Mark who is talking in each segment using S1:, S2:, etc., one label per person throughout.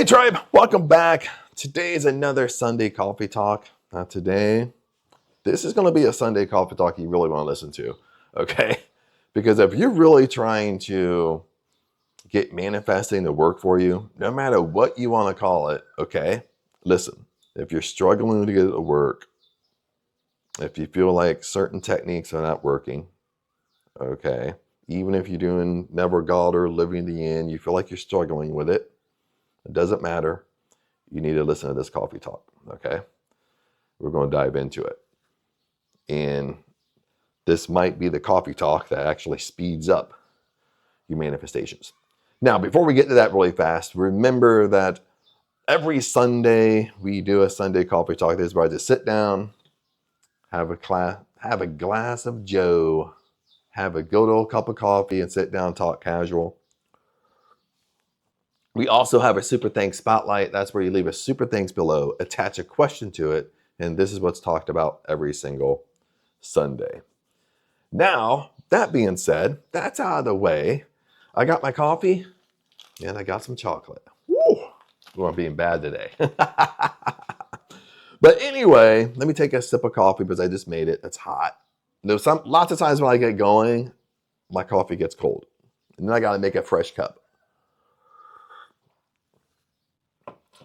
S1: Tribe, welcome back. Today is another Sunday Coffee Talk. Today, this is going to be a Sunday Coffee Talk you really want to listen to, okay? Because if you're really trying to get manifesting to work for you, no matter what you want to call it, okay? Listen, if you're struggling to get it to work, if you feel like certain techniques are not working, okay? Even if you're doing Neville Goddard, living the end, you feel like you're struggling with it, it doesn't matter. You need to listen to this coffee talk, okay? We're going to dive into it. And this might be the coffee talk that actually speeds up your manifestations. Now, before we get to that really fast, remember that every Sunday we do a Sunday coffee talk. This is where I just sit down, have a glass of Joe, have a good old cup of coffee, and sit down, talk casual. We also have a Super Thanks Spotlight. That's where you leave a Super Thanks below, attach a question to it, and this is what's talked about every single Sunday. Now, that being said, that's out of the way. I got my coffee, and I got some chocolate. Woo! I'm being bad today. But anyway, let me take a sip of coffee because I just made it. It's hot. There's lots of times when I get going, my coffee gets cold. And then I got to make a fresh cup.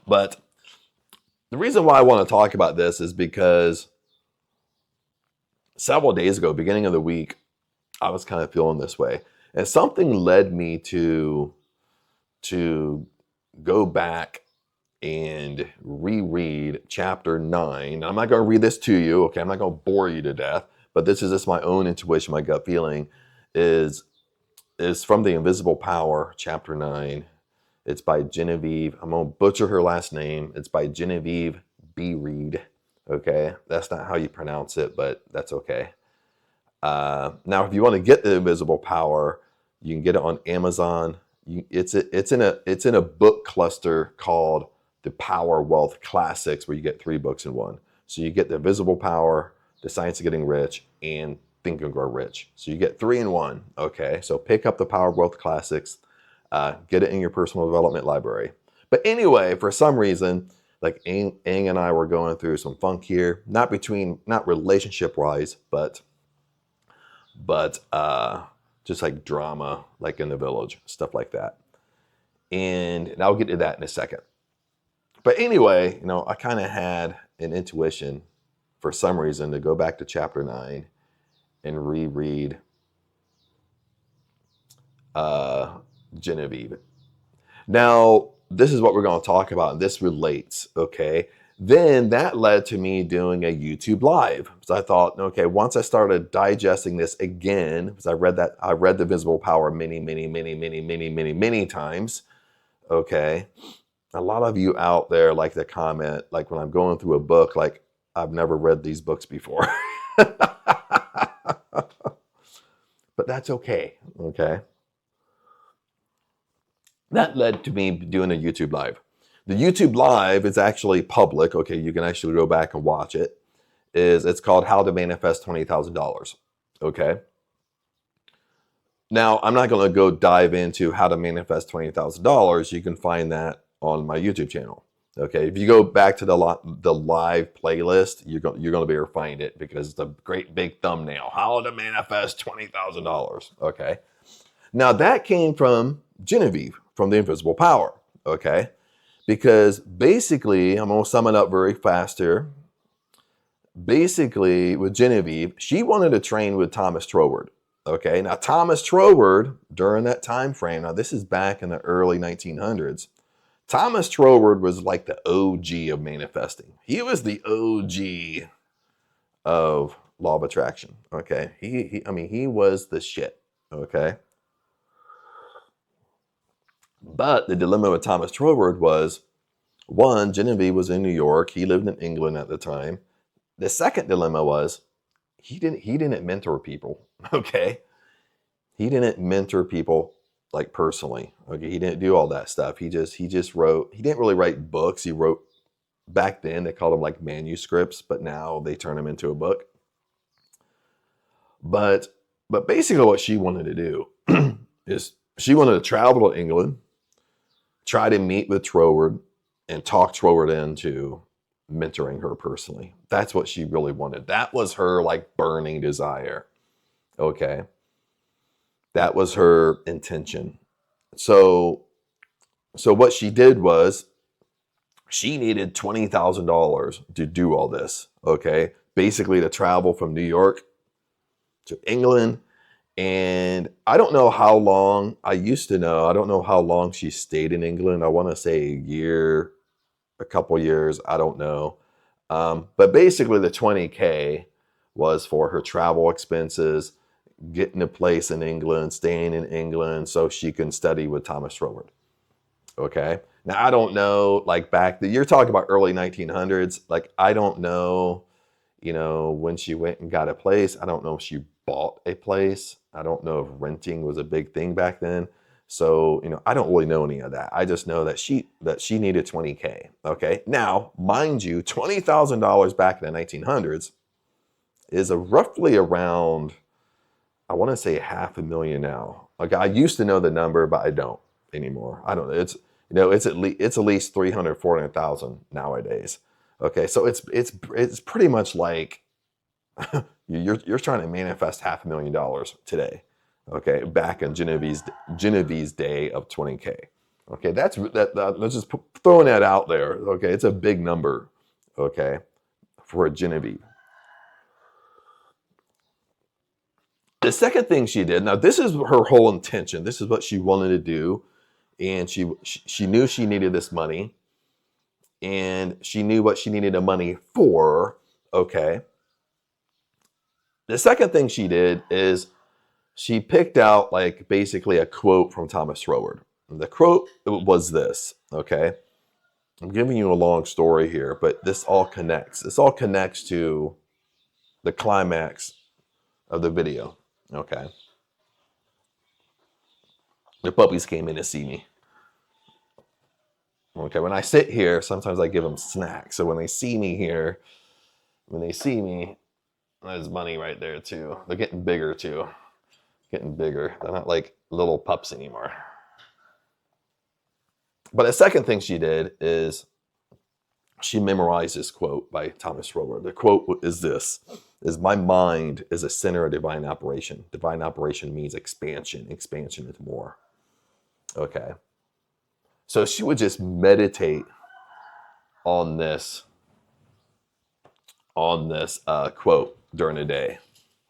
S1: But the reason why I want to talk about this is because several days ago, beginning of the week, I was kind of feeling this way. And something led me to go back and reread chapter 9. I'm not going to read this to you, okay? I'm not going to bore you to death, but this is just my own intuition, my gut feeling is from The Invisible Power, chapter 9. It's by Genevieve. I'm going to butcher her last name. It's by Genevieve Behrend. Okay. That's not how you pronounce it, but that's okay. Now, if you want to get The Invisible Power, you can get it on Amazon. It's in a book cluster called the Power Wealth Classics, where you get 3 books in one. So you get The Invisible Power, The Science of Getting Rich, and Think and Grow Rich. So you get 3 in 1. Okay. So pick up the Power Wealth Classics. Get it in your personal development library. But anyway, for some reason, like Ang and I were going through some funk here, not relationship wise, but just like drama, like in the village, stuff like that. And I'll get to that in a second. But anyway, I kind of had an intuition for some reason to go back to chapter 9 and reread Genevieve. Now, this is what we're going to talk about, and this relates, okay? Then that led to me doing a YouTube live. So I thought, okay, once I started digesting this again, because I read The Invisible Power many times, okay? A lot of you out there like to comment, like when I'm going through a book, like, I've never read these books before. But that's okay, okay? That led to me doing a YouTube live. The YouTube live is actually public. Okay, you can actually go back and watch it. It's called How to Manifest $20,000. Okay. Now, I'm not going to go dive into how to manifest $20,000. You can find that on my YouTube channel. Okay, if you go back to the live playlist, you're going to be able to find it because it's a great big thumbnail. How to manifest $20,000. Okay. Now, that came from Genevieve from The Invisible Power, okay? Because basically, I'm going to sum it up very fast here. Basically, with Genevieve, she wanted to train with Thomas Troward, okay? Now, Thomas Troward, during that time frame, now this is back in the early 1900s, Thomas Troward was like the OG of manifesting. He was the OG of law of attraction, okay? He was the shit, okay? But the dilemma with Thomas Troward was, one, Genevieve was in New York. He lived in England at the time. The second dilemma was he didn't mentor people. Okay. He didn't mentor people like personally. Okay. He didn't do all that stuff. He just wrote. He didn't really write books. He wrote, back then they called them like manuscripts, but now they turn them into a book. But basically what she wanted to do is she wanted to travel to England, try to meet with Troward, and talked Schroeder into mentoring her personally. That's what she really wanted. That was her like burning desire. Okay. That was her intention. So what she did was she needed $20,000 to do all this. Okay. Basically to travel from New York to England. And I don't know how long, I don't know how long she stayed in England. I want to say a year, a couple years, I don't know. But basically the 20K was for her travel expenses, getting a place in England, staying in England so she can study with Thomas Schroeder. Okay. Now, I don't know, like you're talking about early 1900s. Like, I don't know, when she went and got a place. I don't know if she bought a place. I don't know if renting was a big thing back then. So, I don't really know any of that. I just know that she needed 20K. Okay. Now, mind you, $20,000 back in the 1900s is roughly around, I want to say $500,000 now. Like, I used to know the number, but I don't anymore. I don't know. It's at least 300, 400,000 nowadays. Okay. So it's pretty much like you're trying to manifest $500,000 today. Okay, back in Genevieve's day of 20K. Okay, that's let's just throwing that out there. Okay, it's a big number. Okay, for a Genevieve. The second thing she did. Now, this is her whole intention. This is what she wanted to do, and she knew she needed this money, and she knew what she needed the money for. Okay. The second thing she did is she picked out like basically a quote from Thomas Schroeder. The quote was this, okay? I'm giving you a long story here, but this all connects. This all connects to the climax of the video, okay? The puppies came in to see me. Okay, when I sit here, sometimes I give them snacks. So when they see me here, there's money right there too. They're getting bigger too. Getting bigger. They're not like little pups anymore. But the second thing she did is she memorized this quote by Thomas Schroeder. The quote is this, is my mind is a center of divine operation. Divine operation means expansion. Expansion is more. Okay. So she would just meditate on this quote during the day.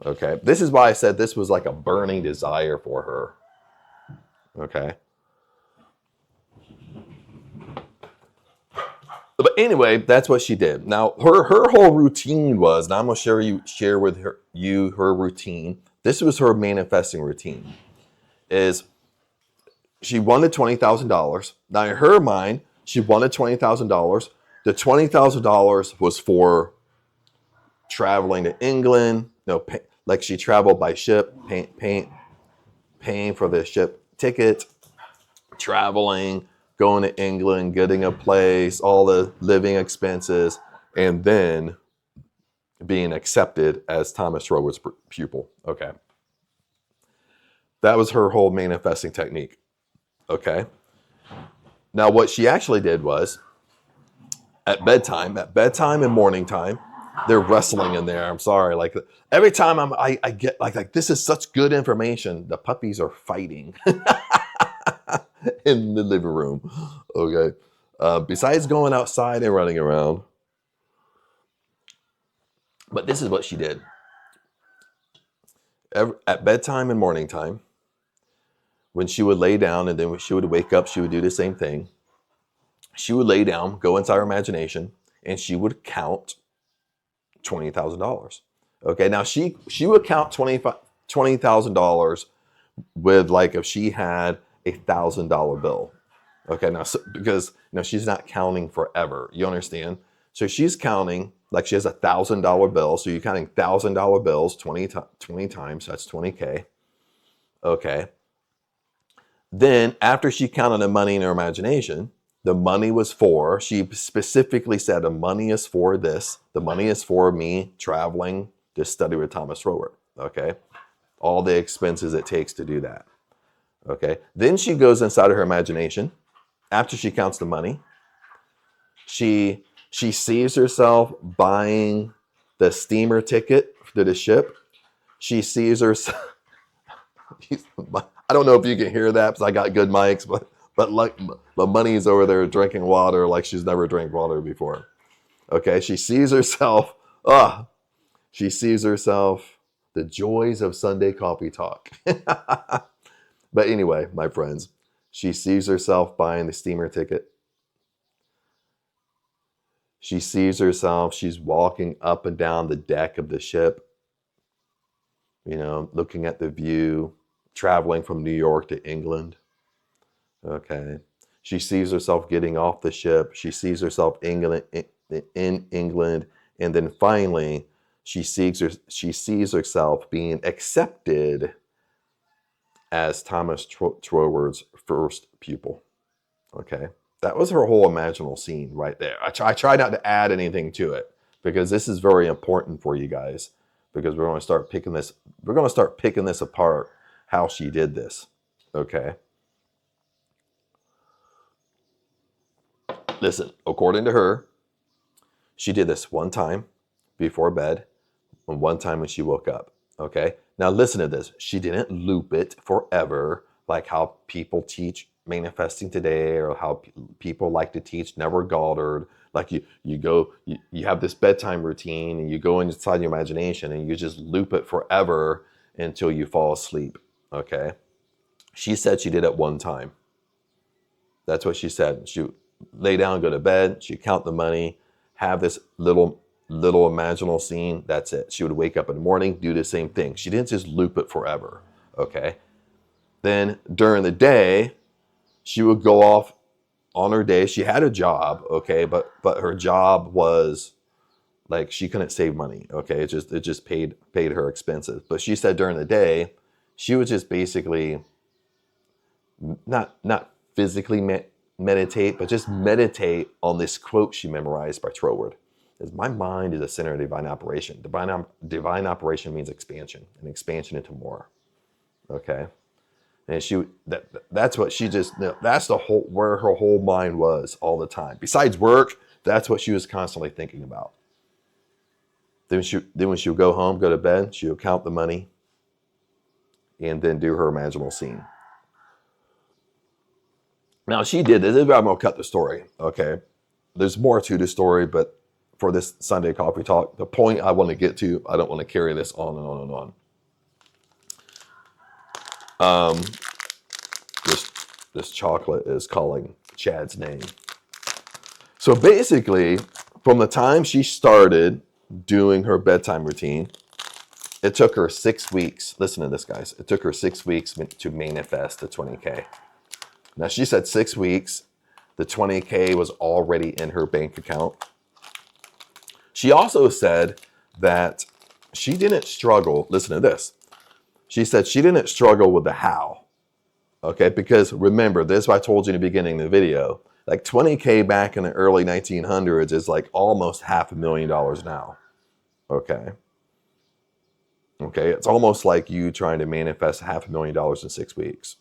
S1: Okay. This is why I said this was like a burning desire for her. Okay. But anyway, that's what she did. Now, her whole routine was, and I'm going to share with her routine. This was her manifesting routine. Is she wanted $20,000. Now, in her mind, she wanted $20,000. The $20,000 was for traveling to England. Like she traveled by ship, paying for the ship ticket, traveling, going to England, getting a place, all the living expenses, and then being accepted as Thomas Schroeder's pupil. Okay. That was her whole manifesting technique. Okay. Now, what she actually did was, at bedtime and morning time, they're wrestling in there. I'm sorry. Like every time I get like this is such good information. The puppies are fighting in the living room. Okay. Besides going outside and running around. But this is what she did. At bedtime and morning time, when she would lay down and then when she would wake up, she would do the same thing. She would lay down, go inside her imagination, and she would count $20,000. Okay, now she would count $20,000 with like if she had $1,000 bill. Okay, now because she's not counting forever. You understand? So she's counting like she has $1,000 bill. So you're counting $1,000 bills 20 times. That's 20K. Okay. Then after she counted the money in her imagination, the money was for, she specifically said, the money is for this. The money is for me traveling to study with Thomas Schroeder. Okay. All the expenses it takes to do that. Okay. Then she goes inside of her imagination after she counts the money. She sees herself buying the steamer ticket to the ship. She sees herself. I don't know if you can hear that because I got good mics, but like the money's over there drinking water like she's never drank water before. Okay, she sees herself. She sees herself. The joys of Sunday coffee talk. But anyway, my friends, she sees herself buying the steamer ticket. She sees herself. She's walking up and down the deck of the ship. Looking at the view, traveling from New York to England. Okay. She sees herself getting off the ship. She sees herself in England. And then finally, she sees herself being accepted as Thomas Troward's first pupil. Okay. That was her whole imaginal scene right there. I try not to add anything to it because this is very important for you guys, because we're going to start picking this apart, how she did this. Okay. Listen, according to her, she did this one time before bed and one time when she woke up. Okay. Now listen to this. She didn't loop it forever like how people teach manifesting today, or how people like to teach Neville Goddard. Like you have this bedtime routine and you go inside your imagination and you just loop it forever until you fall asleep. Okay. She said she did it one time. That's what she said. She lay down, go to bed. She'd count the money, have this little imaginal scene. That's it. She would wake up in the morning, do the same thing. She didn't just loop it forever. Okay. Then during the day, she would go off on her day. She had a job. Okay. But her job was like, she couldn't save money. Okay. It just paid her expenses. But she said during the day, she would just basically not physically meditate, but just meditate on this quote she memorized by Troward. Is my mind is a center of divine operation. Divine operation means expansion, and expansion into more. Okay. And that's what she just, that's where her whole mind was all the time. Besides work, that's what she was constantly thinking about. Then when she would go home, go to bed, she would count the money and then do her imaginal scene. Now she did this. I'm going to cut the story. Okay. There's more to the story, but for this Sunday coffee talk, the point I want to get to, I don't want to carry this on and on and on. This chocolate is calling Chad's name. So basically, from the time she started doing her bedtime routine, it took her 6 weeks. Listen to this, guys. It took her 6 weeks to manifest the 20K. Now, she said 6 weeks. The 20K was already in her bank account. She also said that she didn't struggle. Listen to this. She said she didn't struggle with the how. Okay, because remember, this is what I told you in the beginning of the video. Like 20K back in the early 1900s is like almost $500,000 now. Okay. Okay, it's almost like you trying to manifest $500,000 in 6 weeks.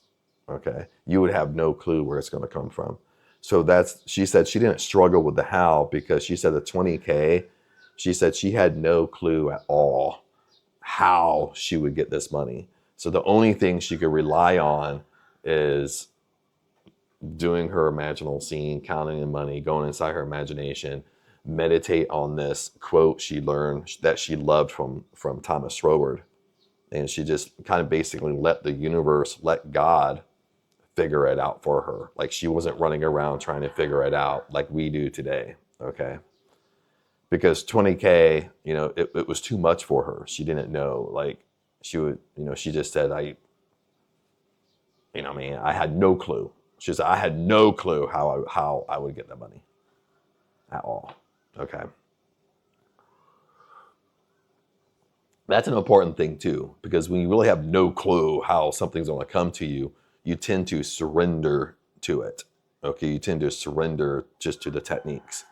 S1: Okay, you would have no clue where it's going to come from. So she said she didn't struggle with the how, because she said the 20K, she said she had no clue at all how she would get this money. So the only thing she could rely on is doing her imaginal scene, counting the money, going inside her imagination, meditate on this quote she learned that she loved from Thomas Troward. And she just kind of basically let the universe, let God figure it out for her. Like she wasn't running around trying to figure it out like we do today. Okay. Because 20K, it was too much for her. She didn't know, like she would, she just said, I had no clue. She said, I had no clue how I would get that money at all. Okay. That's an important thing too, because when you really have no clue how something's going to come to you, you tend to surrender to it. Okay. You tend to surrender just to the techniques,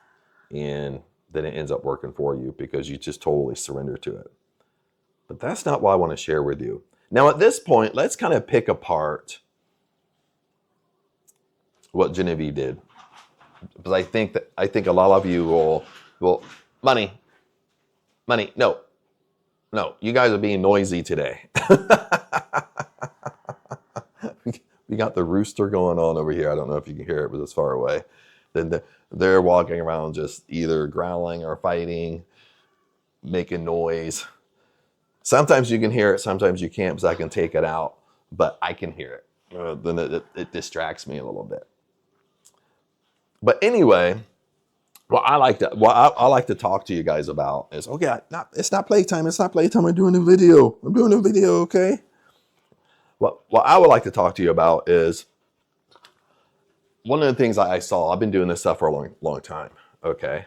S1: and then it ends up working for you because you just totally surrender to it. But that's not what I want to share with you. Now, at this point, let's kind of pick apart what Genevieve did. But I think a lot of you will money, no, you guys are being noisy today. We got the rooster going on over here. I don't know if you can hear it, but it's far away. Then they're walking around just either growling or fighting, making noise. Sometimes you can hear it, sometimes you can't, because I can take it out, but I can hear it. Then it distracts me a little bit. But anyway, what I like to talk to you guys about is, okay, it's not playtime. It's not playtime. I'm doing a video. Okay. What I would like to talk to you about is one of the things I saw. I've been doing this stuff for a long time. Okay.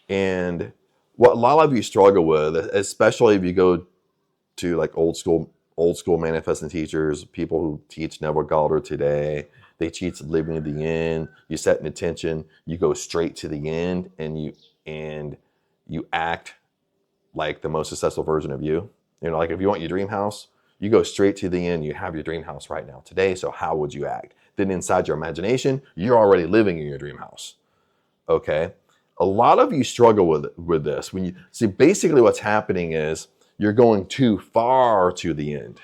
S1: And what a lot of you struggle with, especially if you go to like old school manifesting teachers, people who teach Neville Goddard today, they teach living at the end. You set an intention, you go straight to the end, and you act like the most successful version of you. You know, like if you want your dream house, you go straight to the end. You have your dream house right now today. So how would you act? Then inside your imagination, you're already living in your dream house. Okay. A lot of you struggle with this. When you see, basically what's happening is you're going too far to the end.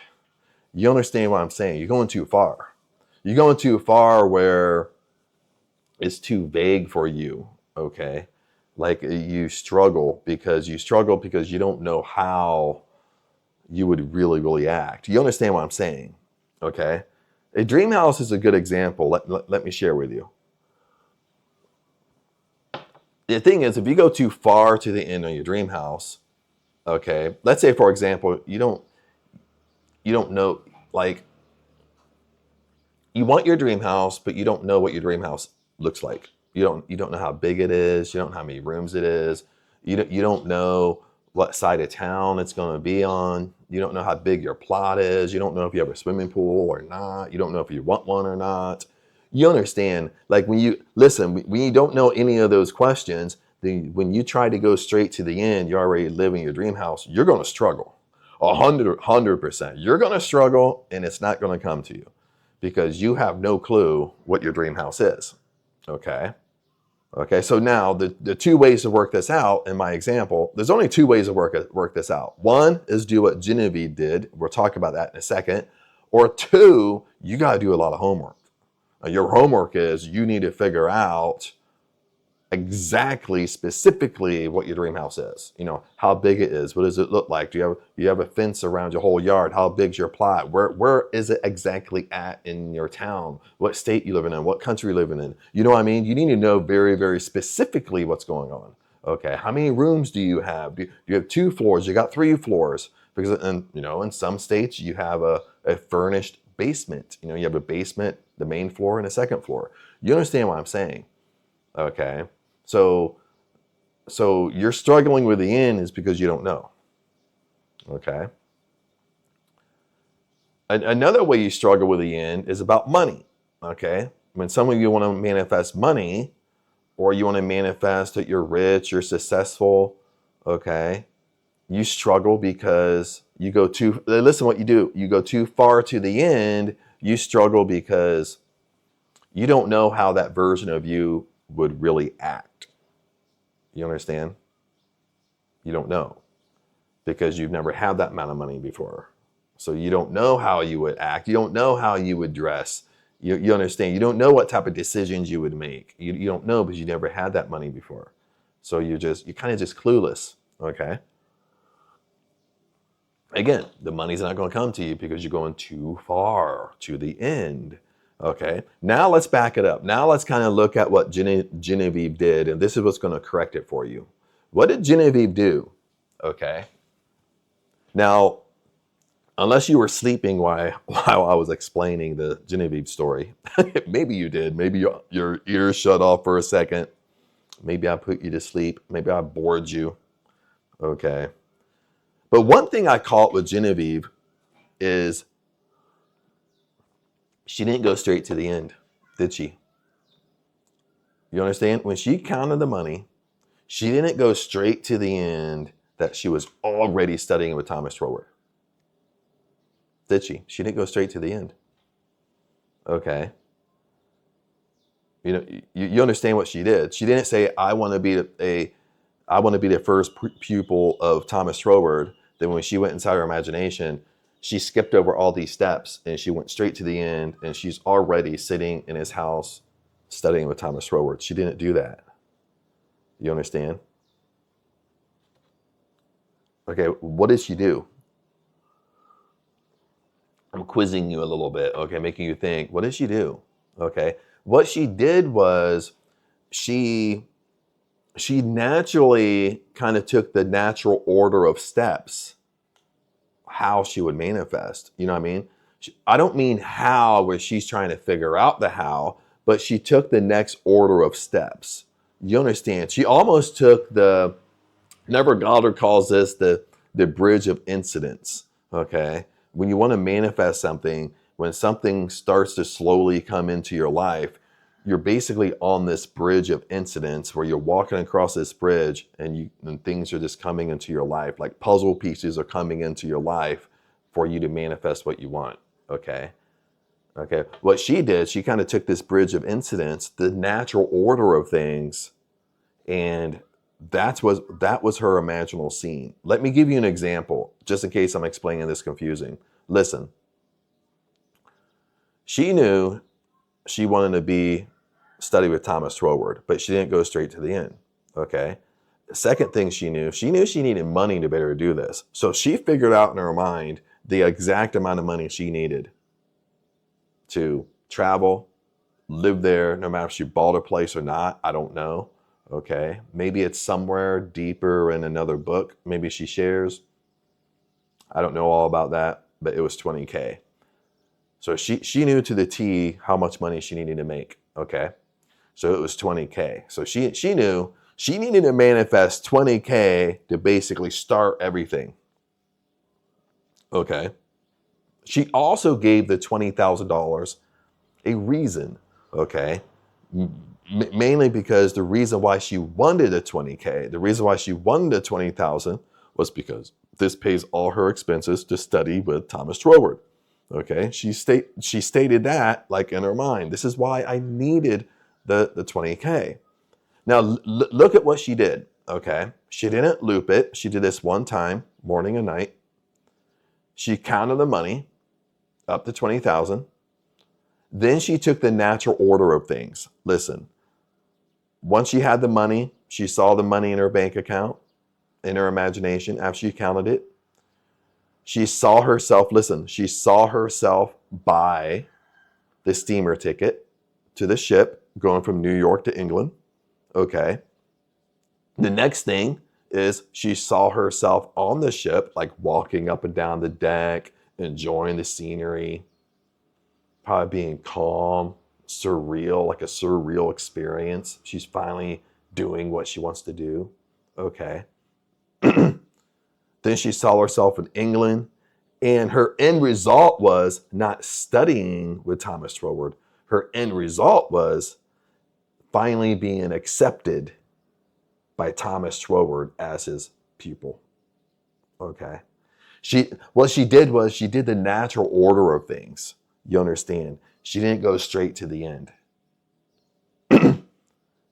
S1: You understand what I'm saying? You're going too far. You're going too far where it's too vague for you. Okay. Like you struggle because you don't know how you would really act. You understand what I'm saying? Okay. A dream house is a good example. Let me share with you. The thing is, if you go too far to the end of your dream house, okay, let's say, for example, you don't know, like, you want your dream house, but you don't know what your dream house looks like. You don't know how big it is. You don't know how many rooms it is. You don't know what side of town it's going to be on. You don't know how big your plot is. You don't know if you have a swimming pool or not. You don't know if you want one or not. You understand, like when you don't know any of those questions, then when you try to go straight to the end, you're already living your dream house, you're going to struggle 100%. You're going to struggle, and it's not going to come to you because you have no clue what your dream house is. Okay. So now the two ways to work this out in my example, there's only two ways to work this out. One is do what Genevieve did. We'll talk about that in a second. Or two, you got to do a lot of homework. Your homework is you need to figure out exactly, specifically what your dream house is. You know, how big it is. What does it look like? Do you have a fence around your whole yard? How big's your plot? Where is it exactly at in your town? What state you living in? What country you living in? You know what I mean? You need to know very, very specifically what's going on. Okay, how many rooms do you have? Do you have 2 floors? You got 3 floors? Because in some states you have a furnished basement. You know, you have a basement, the main floor, and a second floor. You understand what I'm saying? Okay. So you're struggling with the end is because you don't know. Okay. Another way you struggle with the end is about money. Okay. When some of you want to manifest money, or you want to manifest that you're rich, you're successful, okay, you struggle because you go listen what you do. You go too far to the end, you struggle because you don't know how that version of you would really act. You understand? You don't know because you've never had that amount of money before. So you don't know how you would act. You don't know how you would dress. You understand? You don't know what type of decisions you would make. You don't know because you never had that money before. So you're kind of just clueless. Okay. Again, the money's not going to come to you because you're going too far to the end. Okay, now let's back it up. Now let's kind of look at what Genevieve did, and this is what's going to correct it for you. What did Genevieve do? Okay. Now, unless you were sleeping while I was explaining the Genevieve story, maybe you did. Maybe your ears shut off for a second. Maybe I put you to sleep. Maybe I bored you. Okay. But one thing I caught with Genevieve is she didn't go straight to the end, did she? You understand? When she counted the money, she didn't go straight to the end that she was already studying with Thomas Trower. Did she? She didn't go straight to the end. Okay. You understand what she did. She didn't say, I want to be the first pupil of Thomas Troward. Then when she went inside her imagination, she skipped over all these steps and she went straight to the end, and she's already sitting in his house studying with Thomas Troward. She didn't do that. You understand? Okay, what did she do? I'm quizzing you a little bit, okay, making you think. What did she do? Okay, what she did was she naturally kind of took the natural order of steps, how she would manifest. You know what I mean? I don't mean how where she's trying to figure out the how, but she took the next order of steps. You understand? She almost took Neville Goddard calls this the bridge of incidents. Okay, when you want to manifest something, when something starts to slowly come into your life, you're basically on this bridge of incidents where you're walking across this bridge and things are just coming into your life, like puzzle pieces are coming into your life for you to manifest what you want. Okay. What she did, she kind of took this bridge of incidents, the natural order of things, and that was her imaginal scene. Let me give you an example, just in case I'm explaining this confusing. Listen, she knew she wanted to study with Thomas Troward, but she didn't go straight to the end. Okay. The second thing she knew she needed money to be able to do this. So she figured out in her mind the exact amount of money she needed to travel, live there, no matter if she bought a place or not. I don't know. Okay. Maybe it's somewhere deeper in another book. Maybe she shares. I don't know all about that, but it was $20K. So she knew to the T how much money she needed to make. Okay. So it was $20K. So she knew she needed to manifest $20K to basically start everything. Okay. She also gave the $20,000 a reason. Okay. Mainly because the reason why she wanted the $20K, the reason why she wanted the $20,000 was because this pays all her expenses to study with Thomas Troward. Okay. She stated that like in her mind. This is why I needed the $20K. Now look at what she did. Okay. She didn't loop it. She did this one time, morning and night. She counted the money up to 20,000. Then she took the natural order of things. Listen, once she had the money, she saw the money in her bank account, in her imagination after she counted it. She saw herself buy the steamer ticket to the ship going from New York to England. Okay. The next thing is she saw herself on the ship, like walking up and down the deck, enjoying the scenery, probably being calm, surreal, like a surreal experience. She's finally doing what she wants to do. Okay. Then she saw herself in England, and her end result was not studying with Thomas Troward. Her end result was finally being accepted by Thomas Troward as his pupil. Okay. What she did was she did the natural order of things. You understand? She didn't go straight to the end.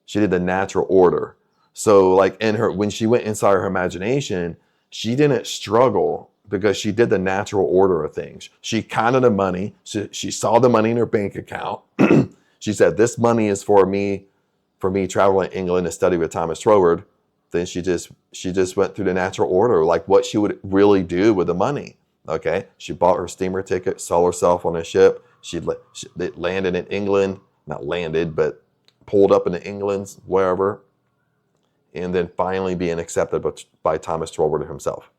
S1: She did the natural order. So like when she went inside her imagination, she didn't struggle because she did the natural order of things. She counted the money. She saw the money in her bank account. She said, this money is for me traveling to England to study with Thomas Troward. Then she just went through the natural order, like what she would really do with the money. Okay. She bought her steamer ticket, saw herself on a ship. She landed in England, not landed, but pulled up into England, wherever. And then finally being accepted by Thomas Troward himself.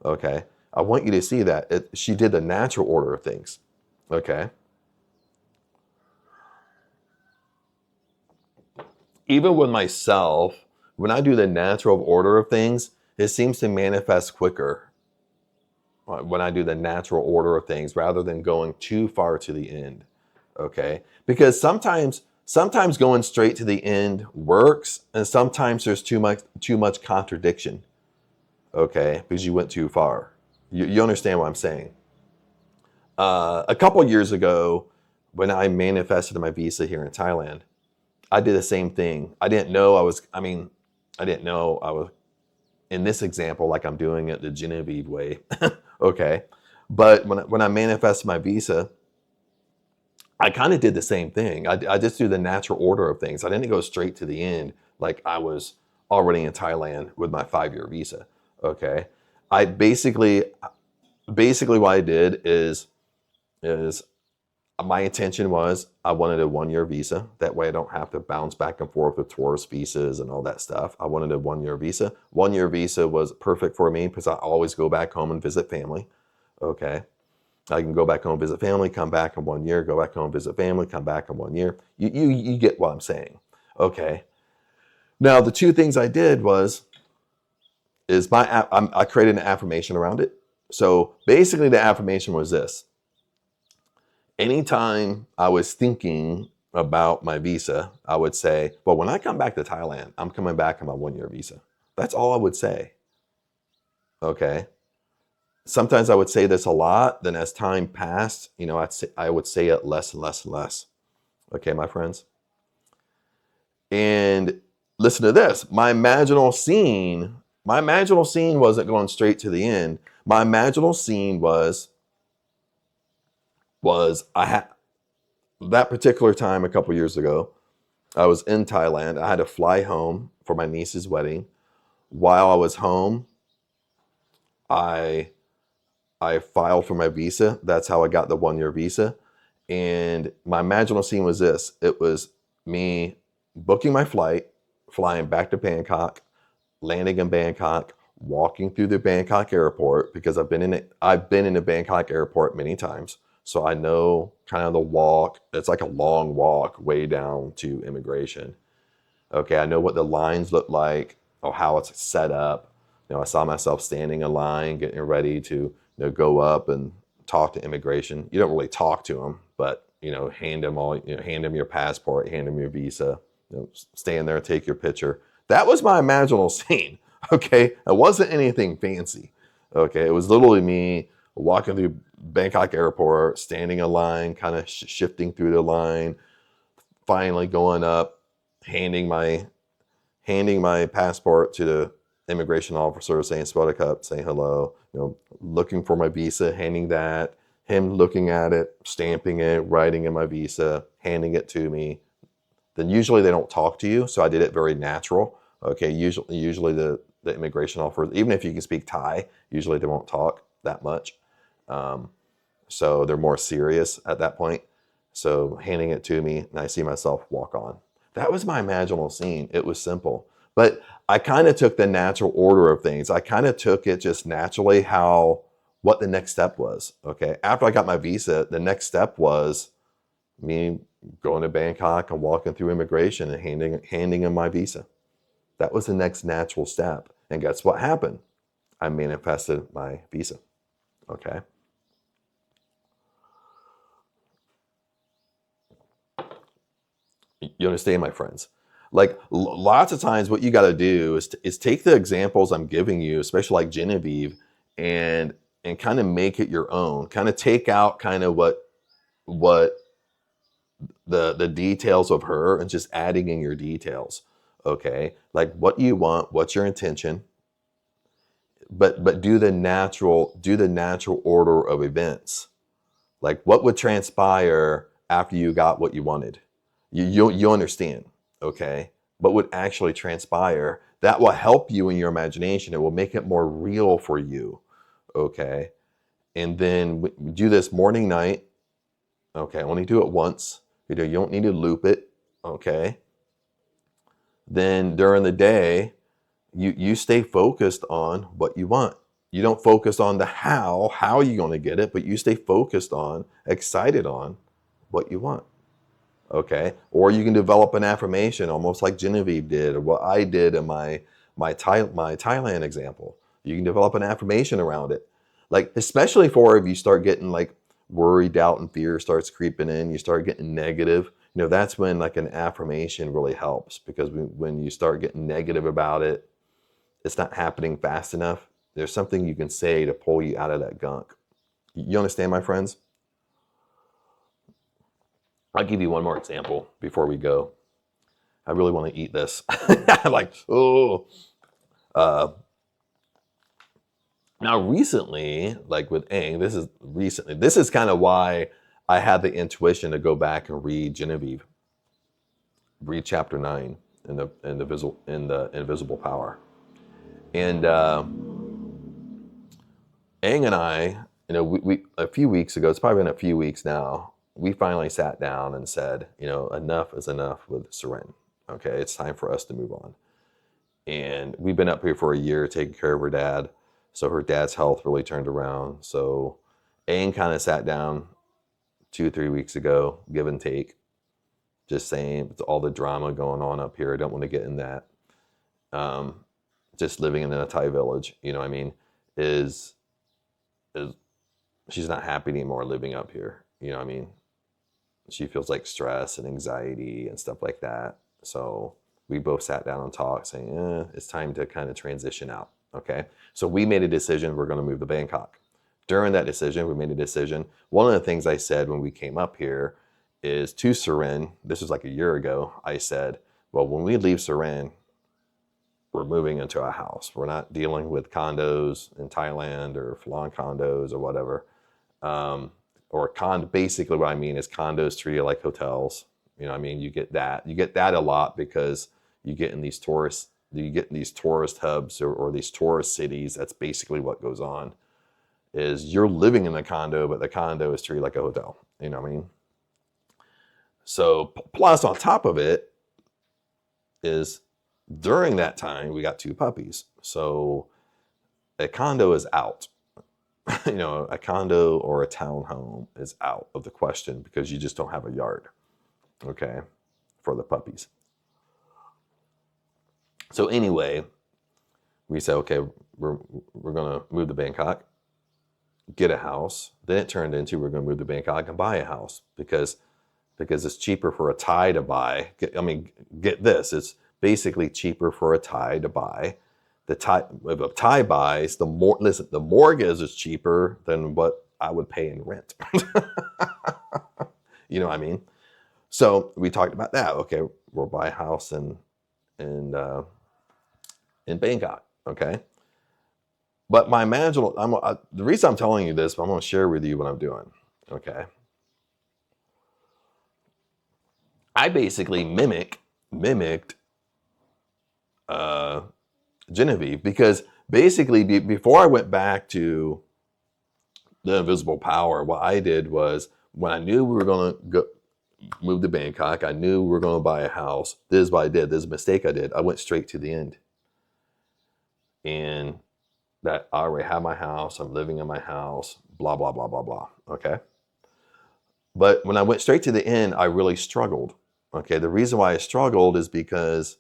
S1: Okay. I want you to see that. She did the natural order of things. Okay. Even with myself, when I do the natural order of things, it seems to manifest quicker when I do the natural order of things rather than going too far to the end. Okay. Because sometimes going straight to the end works, and sometimes there's too much contradiction. Okay, because you went too far. You understand what I'm saying? A couple years ago, when I manifested my visa here in Thailand, I did the same thing. I didn't know I was in this example, like I'm doing it the Genevieve way. Okay. But when I manifested my visa, I kind of did the same thing. I just do the natural order of things. I didn't go straight to the end like I was already in Thailand with my 5-year visa. Okay. I basically what I did is my intention was I wanted a 1-year visa. That way I don't have to bounce back and forth with tourist visas and all that stuff. I wanted a 1-year visa. 1-year visa was perfect for me because I always go back home and visit family. Okay. I can go back home, visit family, come back in 1 year, go back home, visit family, come back in 1 year. You get what I'm saying. Okay. Now, the two things I did I created an affirmation around it. So basically the affirmation was this. Anytime I was thinking about my visa, I would say, well, when I come back to Thailand, I'm coming back on my 1-year visa. That's all I would say. Okay. Sometimes I would say this a lot. Then as time passed, I would say it less and less and less. Okay, my friends. And listen to this. My imaginal scene wasn't going straight to the end. My imaginal scene was I had that particular time a couple years ago. I was in Thailand. I had to fly home for my niece's wedding. While I was home, I filed for my visa. That's how I got the 1-year visa. And my imaginal scene was this. It was me booking my flight, flying back to Bangkok, landing in Bangkok, walking through the Bangkok airport because I've been in the Bangkok airport many times. So I know kind of the walk. It's like a long walk way down to immigration. Okay, I know what the lines look like or how it's set up. I saw myself standing in line, getting ready to go up and talk to immigration. You don't really talk to them, but hand them your passport, hand them your visa, stand there, take your picture. That was my imaginal scene. Okay, it wasn't anything fancy. Okay, it was literally me walking through Bangkok airport, standing in line, kind of shifting through the line, finally going up, handing my passport to the immigration officer, saying "Swadakap," saying hello, looking for my visa, handing that, him looking at it, stamping it, writing in my visa, handing it to me. Then usually they don't talk to you, so I did it very natural. Okay, usually the immigration officers, even if you can speak Thai, usually they won't talk that much. So they're more serious at that point. So handing it to me, and I see myself walk on. That was my imaginal scene. It was simple. But I kind of took the natural order of things. I kind of took it just naturally what the next step was. Okay. After I got my visa, the next step was me going to Bangkok and walking through immigration and handing in my visa. That was the next natural step. And guess what happened? I manifested my visa. Okay. You understand, my friends? Like lots of times what you got to do is take the examples I'm giving you, especially like Genevieve, and kind of make it your own. Kind of take out kind of what the details of her and just adding in your details. Okay? Like what you want, what's your intention? But do the natural order of events. Like what would transpire after you got what you wanted? You understand, okay? What would actually transpire? That will help you in your imagination. It will make it more real for you, okay? And then we do this morning, night, okay? Only do it once. You don't need to loop it, okay? Then during the day, you stay focused on what you want. You don't focus on the how you're going to get it, but you stay focused on, excited on what you want. Okay. Or you can develop an affirmation almost like Genevieve did, or what I did in my Thailand example. You can develop an affirmation around it. Like, especially if you start getting like worry, doubt, and fear starts creeping in, you start getting negative, that's when like an affirmation really helps, because when you start getting negative about it, it's not happening fast enough. There's something you can say to pull you out of that gunk. You understand, my friends? I'll give you one more example before we go. I really want to eat this. Like, oh. Now recently, like with Aang, this is kind of why I had the intuition to go back and read Genevieve, read chapter 9 in the invisible power. And Aang and I, we a few weeks ago, it's probably been a few weeks now, we finally sat down and said, enough is enough with Seren. Okay, it's time for us to move on. And we've been up here for a year taking care of her dad. So her dad's health really turned around. So Aang kind of sat down 2-3 weeks ago, give and take, just saying it's all the drama going on up here. I don't want to get in that. Just living in a Thai village, is she's not happy anymore living up here. She feels like stress and anxiety and stuff like that. So we both sat down and talked, saying, it's time to kind of transition out. Okay, so we made a decision. We're going to move to Bangkok. During that decision, we made a decision. One of the things I said when we came up here is to Seren, this was like a year ago, I said, well, when we leave Seren, we're moving into a house. We're not dealing with condos in Thailand or Phalang condos or whatever. Basically what I mean is condos treated like hotels. You get that. You get that a lot because you get in these tourist hubs or these tourist cities. That's basically what goes on, is you're living in the condo, but the condo is treated like a hotel. You know what I mean? So plus on top of it is during that time, we got 2 puppies. So a condo is out. A condo or a townhome is out of the question because you just don't have a yard, okay, for the puppies. So anyway, we said, okay, we're going to move to Bangkok, get a house. Then it turned into we're going to move to Bangkok and buy a house because it's cheaper for a Thai to buy. Get this, it's basically cheaper for a Thai to buy. If a Thai buys, the mortgage is cheaper than what I would pay in rent. You know what I mean? So we talked about that. Okay, we'll buy a house in Bangkok. Okay, but my imaginal. The reason I'm telling you this, but I'm going to share with you what I'm doing. Okay, I basically mimicked Genevieve, because basically before I went back to the invisible power, what I did was when I knew we were going to move to Bangkok, I knew we were going to buy a house. This is what I did. This is a mistake I did. I went straight to the end. And that I already have my house. I'm living in my house, blah, blah, blah, blah, blah. Okay. But when I went straight to the end, I really struggled. Okay. The reason why I struggled is because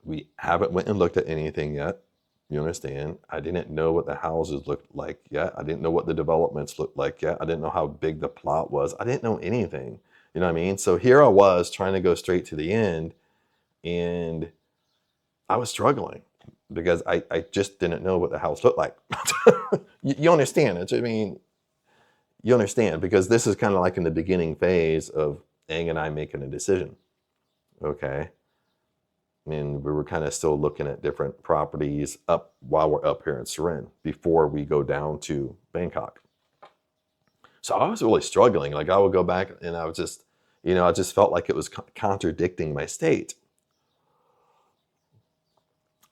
S1: we haven't went and looked at anything yet. You understand? I didn't know what the houses looked like yet. I didn't know what the developments looked like yet. I didn't know how big the plot was. I didn't know anything. You know what I mean? So here I was trying to go straight to the end, and I was struggling because I just didn't know what the house looked like. You understand? You understand, because this is kind of like in the beginning phase of Aang and I making a decision. Okay. We were kind of still looking at different properties up while we're up here in Seren before we go down to Bangkok. So I was really struggling. Like I would go back and I was just, I just felt like it was contradicting my state.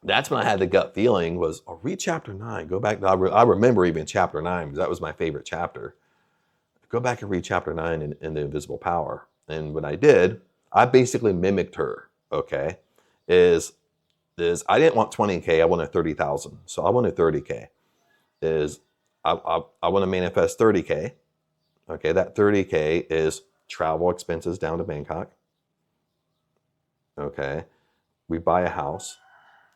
S1: That's when I had the gut feeling was, read chapter 9. Go back. I remember even chapter 9 because that was my favorite chapter. Go back and read chapter 9 in the invisible power. And when I did, I basically mimicked her. Okay. Is I didn't want 20K, I wanted 30,000. So I wanted 30K. I want to manifest 30K. Okay, that 30K is travel expenses down to Bangkok. Okay, we buy a house.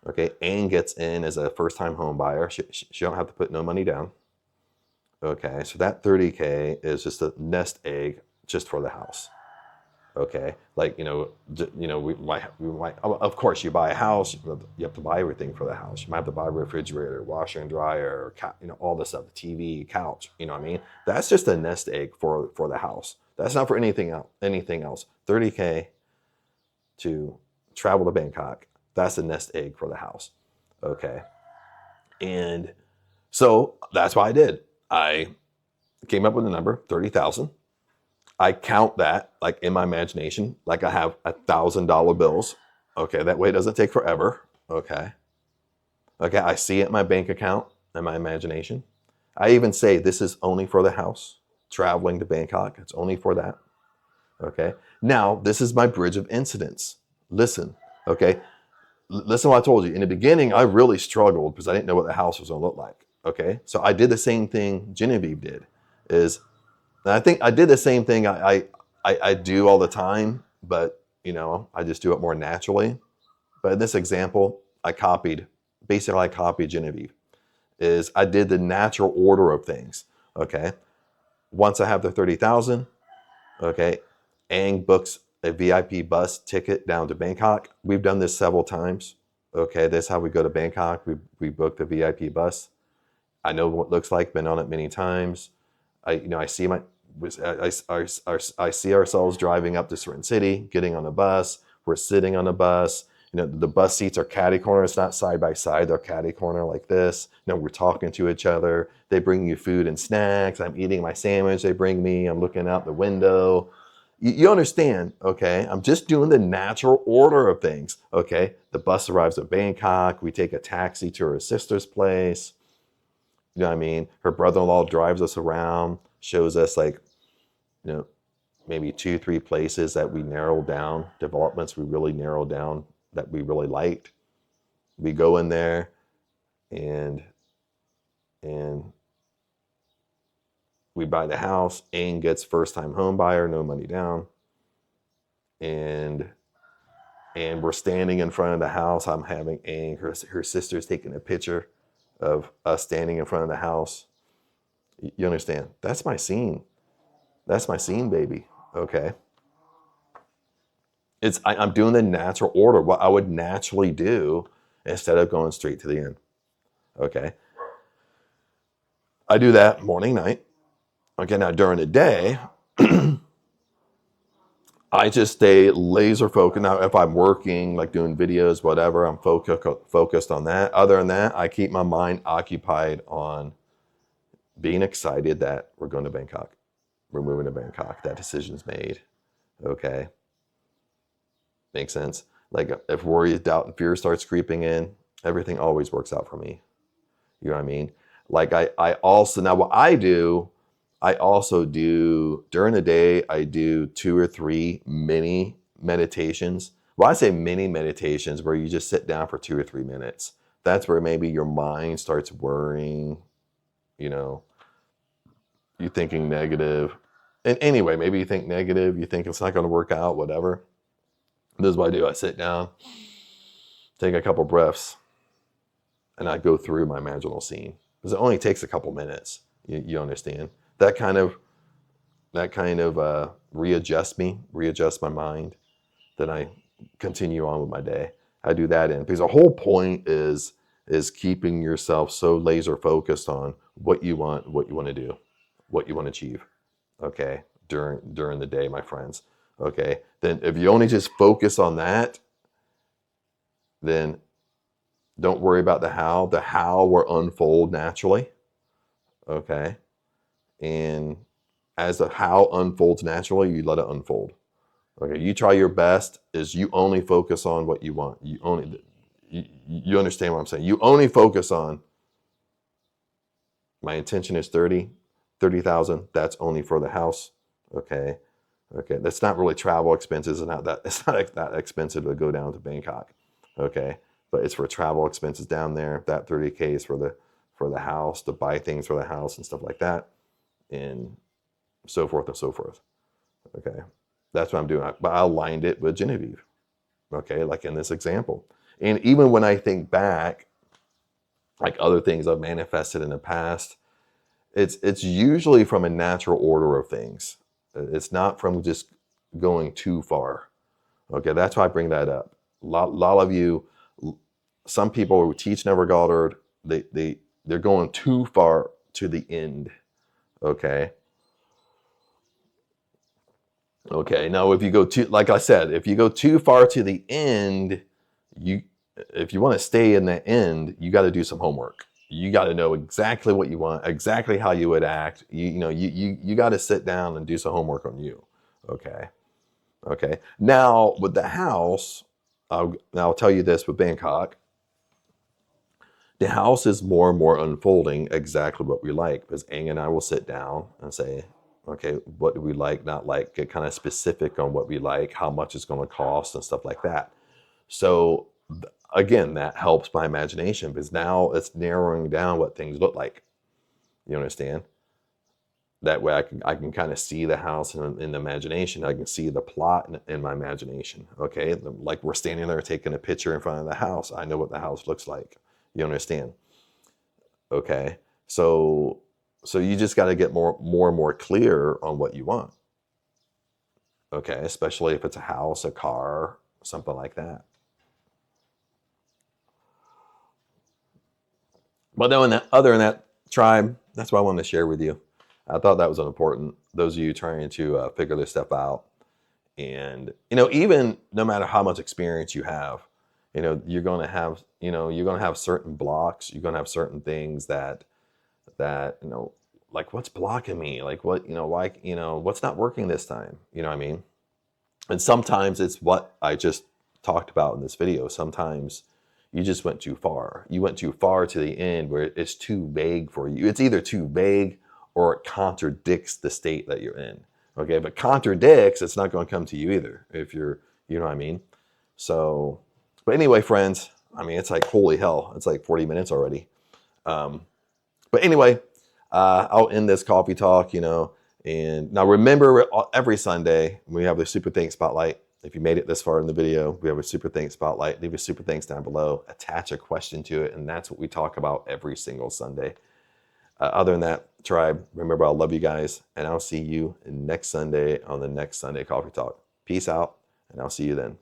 S1: Okay, Anne gets in as a first-time home buyer. She don't have to put no money down. Okay, so that 30K is just a nest egg just for the house. Okay, like, we might, of course, you buy a house, you have to buy everything for the house. You might have to buy a refrigerator, washer and dryer, all this stuff, the TV, couch, you know what I mean? That's just a nest egg for the house. That's not for anything else. 30K to travel to Bangkok. That's the nest egg for the house. Okay. And so that's what I did. I came up with a number, 30,000. I count that like in my imagination, like I have $1,000 bills. Okay. That way it doesn't take forever. Okay. Okay. I see it in my bank account in my imagination. I even say this is only for the house, traveling to Bangkok. It's only for that. Okay. Now, this is my bridge of incidents. Listen. Okay. Listen to what I told you. In the beginning, I really struggled because I didn't know what the house was going to look like. Okay. So I did the same thing Genevieve did. And I think I did the same thing I do all the time, but I just do it more naturally. But in this example, I copied Genevieve. I did the natural order of things. Okay. Once I have the 30,000, okay, Aang books a VIP bus ticket down to Bangkok. We've done this several times. Okay, that's how we go to Bangkok. We booked a VIP bus. I know what it looks like. Been on it many times. I see ourselves driving up to a certain city, getting on a bus. We're sitting on a bus. The bus seats are catty corner. It's not side by side. They're catty corner like this. We're talking to each other. They bring you food and snacks. I'm eating my sandwich they bring me. I'm looking out the window. You understand, okay? I'm just doing the natural order of things, okay? The bus arrives at Bangkok. We take a taxi to her sister's place. You know what I mean? Her brother-in-law drives us around, shows us maybe 2-3 places that we narrowed down, developments we really narrowed down that we really liked. We go in there and we buy the house. Aang gets first-time home buyer, no money down. And we're standing in front of the house. I'm having Aang, her sister's taking a picture of us standing in front of the house. You understand? That's my scene. That's my scene, baby. Okay. I'm doing the natural order, what I would naturally do instead of going straight to the end. Okay. I do that morning, night. Okay. Now during the day, I just stay laser focused. Now, if I'm working, like doing videos, whatever, I'm focused on that. Other than that, I keep my mind occupied on being excited that we're going to Bangkok. We're moving to Bangkok. That decision's made. Okay. Makes sense? Like if worry, doubt, and fear starts creeping in, everything always works out for me. You know what I mean? Like I also, now what I also do during the day, I do 2 or 3 mini meditations. Well, I say mini meditations where you just sit down for 2 or 3 minutes. That's where maybe your mind starts worrying, you're thinking negative. And anyway, maybe you think negative, you think it's not going to work out, whatever. This is what I do. I sit down, take a couple breaths, and I go through my imaginal scene. Because it only takes a couple minutes. You understand? That kind of readjusts my mind. Then I continue on with my day. I do that because the whole point is keeping yourself so laser focused on what you want to do, what you want to achieve. Okay, during the day, my friends. Okay, then if you only just focus on that, then don't worry about the how. The how will unfold naturally. Okay, and as the how unfolds naturally, you let it unfold. Okay, you try your best. You only focus on what you want. You understand what I'm saying? You only focus on. My intention is 30,000. That's only for the house. Okay. That's not really travel expenses, and it's not that expensive to go down to Bangkok. Okay, but it's for travel expenses down there. That 30K is for the house, to buy things for the house and stuff like that, and so forth and so forth. Okay, that's what I'm doing. But I aligned it with Genevieve. Okay, like in this example, and even when I think back, like other things I've manifested in the past, it's usually from a natural order of things. It's not from just going too far. Okay, that's why I bring that up. A lot of you, some people who teach Neville Goddard, they're going too far to the end. Okay. Okay, now if you go too, like I said, if you go too far to the end, if you want to stay in the end, you got to do some homework. You got to know exactly what you want, exactly how you would act. You got to sit down and do some homework on you. Okay. Okay. Now with the house, I'll tell you this with Bangkok, the house is more and more unfolding exactly what we like, because Ang and I will sit down and say, okay, what do we like, not like, get kind of specific on what we like, how much it's going to cost and stuff like that. So again, that helps my imagination, because now it's narrowing down what things look like. You understand? That way I can kind of see the house in the imagination. I can see the plot in my imagination. Okay. Like we're standing there taking a picture in front of the house. I know what the house looks like. You understand? Okay. So you just got to get more and more clear on what you want. Okay. Especially if it's a house, a car, something like that. But then other than that, tribe, that's what I wanted to share with you. I thought that was important. Those of you trying to figure this stuff out. And, even no matter how much experience you have, you're going to have, you're going to have certain blocks. You're going to have certain things that, like what's blocking me? Like what, why, what's not working this time? You know what I mean? And sometimes it's what I just talked about in this video. Sometimes you just went too far. You went too far to the end where it's too vague for you. It's either too vague or it contradicts the state that you're in. Okay, if it contradicts, it's not going to come to you either. If you're, you know what I mean? So, but anyway, friends, I mean, it's like, holy hell, it's like 40 minutes already. But anyway, I'll end this coffee talk, and now remember, every Sunday we have the Super Thanks Spotlight. If you made it this far in the video, we have a Super Thanks Spotlight. Leave a Super Thanks down below, attach a question to it, and that's what we talk about every single Sunday. Other than that, tribe, remember, I love you guys, and I'll see you next Sunday on the next Sunday Coffee Talk. Peace out, and I'll see you then.